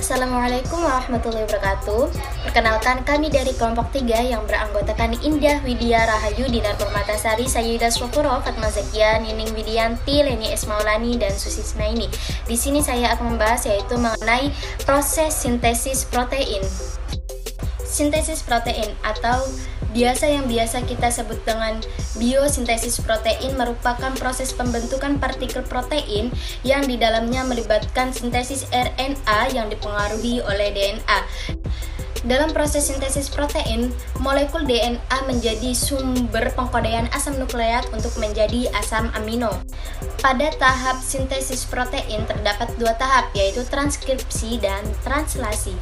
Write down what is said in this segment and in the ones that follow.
Assalamualaikum warahmatullahi wabarakatuh. Perkenalkan, kami dari kelompok 3 yang beranggotakan Indah Widya Rahayu, Dinar Permatasari, Sayyidah Syukuro, Fatma Zakia, Nining Widianti, Leni Esmaulani, dan Susi Snaini. Di sini saya akan membahas yaitu mengenai proses sintesis protein. Sintesis protein atau biasa kita sebut dengan biosintesis protein merupakan proses pembentukan partikel protein yang di dalamnya melibatkan sintesis RNA yang dipengaruhi oleh DNA. Dalam proses sintesis protein, molekul DNA menjadi sumber pengkodean asam nukleat untuk menjadi asam amino. Pada tahap sintesis protein terdapat 2 tahap, yaitu transkripsi dan translasi.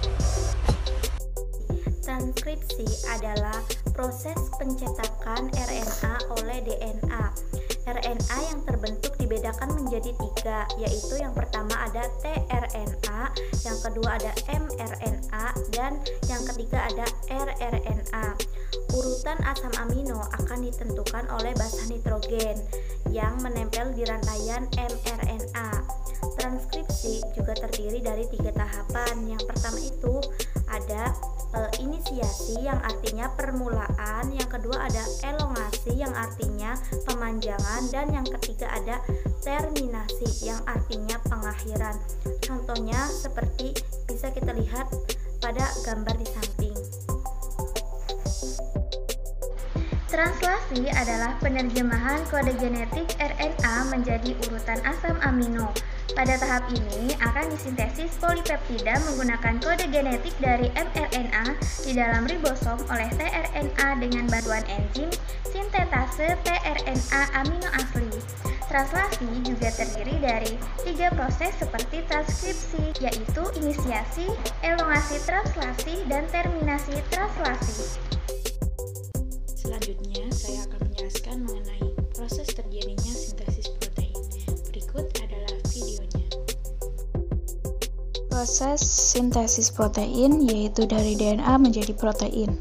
Transkripsi adalah proses pencetakan RNA oleh DNA. RNA yang terbentuk dibedakan menjadi 3, yaitu yang pertama ada tRNA, yang kedua ada mRNA, dan yang ketiga ada rRNA. Urutan asam amino akan ditentukan oleh basa nitrogen yang menempel di rantaian mRNA. Transkripsi juga terdiri dari 3 tahapan. Yang pertama itu ada inisiasi yang artinya permulaan, yang kedua ada elongasi yang artinya pemanjangan, dan yang ketiga ada terminasi yang artinya pengakhiran. Contohnya seperti bisa kita lihat pada gambar di samping. Translasi adalah penerjemahan kode genetik RNA menjadi urutan asam amino. Pada tahap ini akan disintesis polipeptida menggunakan kode genetik dari mRNA di dalam ribosom oleh tRNA dengan bantuan enzim sintetase tRNA amino asli. Translasi juga terdiri dari 3 proses seperti transkripsi, yaitu inisiasi, elongasi translasi, dan terminasi translasi. Selanjutnya, saya akan menjelaskan mengenai proses terjadinya sintesis protein. Berikut adalah videonya. Proses sintesis protein yaitu dari DNA menjadi protein.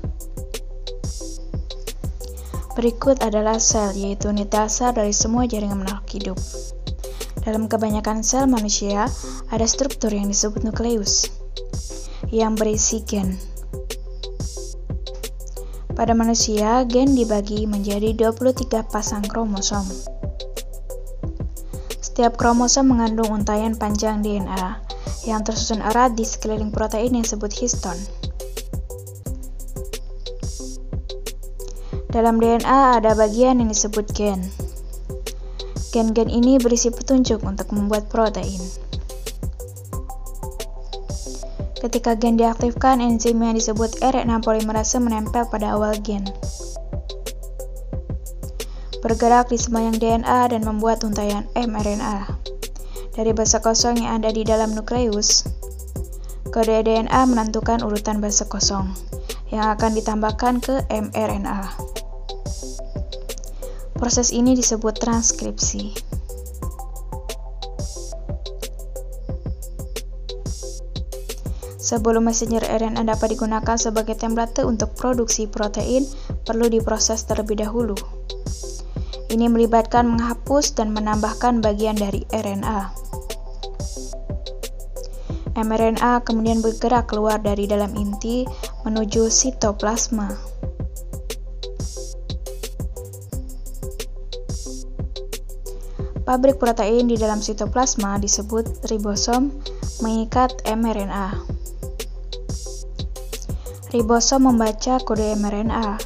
Berikut adalah sel, yaitu unit dasar dari semua jaringan makhluk hidup. Dalam kebanyakan sel manusia, ada struktur yang disebut nukleus, yang berisi gen. Pada manusia, gen dibagi menjadi 23 pasang kromosom. Setiap kromosom mengandung untaian panjang DNA yang tersusun erat di sekeliling protein yang disebut histon. Dalam DNA ada bagian yang disebut gen. Gen-gen ini berisi petunjuk untuk membuat protein. Ketika gen diaktifkan, enzim yang disebut RNA polimerase menempel pada awal gen, bergerak di sembayang DNA dan membuat untaian mRNA. Dari basa kosong yang ada di dalam nukleus, kode DNA menentukan urutan basa kosong yang akan ditambahkan ke mRNA. Proses ini disebut transkripsi. Sebelum messenger RNA dapat digunakan sebagai template untuk produksi protein, perlu diproses terlebih dahulu. Ini melibatkan menghapus dan menambahkan bagian dari RNA. mRNA kemudian bergerak keluar dari dalam inti menuju sitoplasma. Pabrik protein di dalam sitoplasma disebut ribosom mengikat mRNA. Ribosom membaca kode mRNA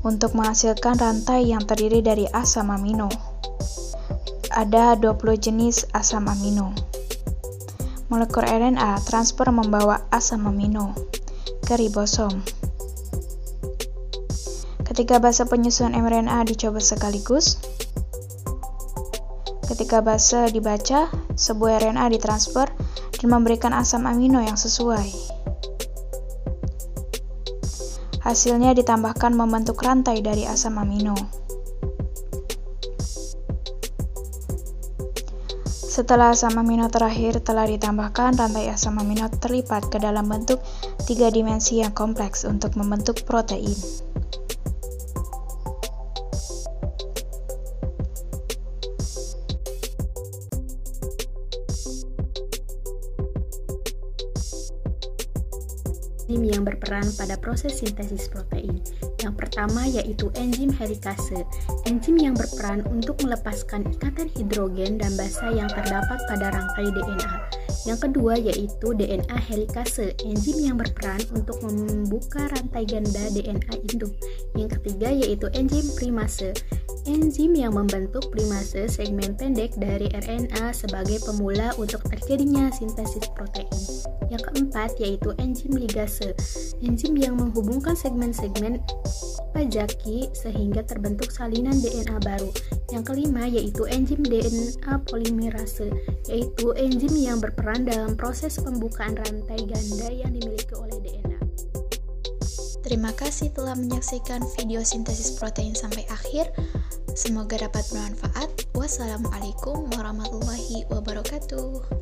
untuk menghasilkan rantai yang terdiri dari asam amino. Ada 20 jenis asam amino. Molekul RNA transfer membawa asam amino ke ribosom. Ketika base penyusun mRNA dicoba sekaligus, ketika base dibaca, sebuah RNA ditransfer dan memberikan asam amino yang sesuai. Hasilnya ditambahkan membentuk rantai dari asam amino. Setelah asam amino terakhir telah ditambahkan, rantai asam amino terlipat ke dalam bentuk 3 dimensi yang kompleks untuk membentuk protein. enzim yang berperan pada proses sintesis protein. Yang pertama yaitu enzim helikase, enzim yang berperan untuk melepaskan ikatan hidrogen dan basa yang terdapat pada rangkai DNA. Yang kedua yaitu DNA helikase, enzim yang berperan untuk membuka rantai ganda DNA induk. Yang ketiga yaitu enzim primase, enzim yang membentuk primase segmen pendek dari RNA sebagai pemula untuk terjadinya sintesis protein. Yang keempat yaitu enzim ligase, enzim yang menghubungkan segmen-segmen Okazaki sehingga terbentuk salinan DNA baru. Yang kelima yaitu enzim DNA polimerase, yaitu enzim yang berperan dalam proses pembukaan rantai ganda yang dimiliki oleh DNA. Terima kasih telah menyaksikan video sintesis protein sampai akhir. Semoga dapat bermanfaat. Wassalamualaikum warahmatullahi wabarakatuh.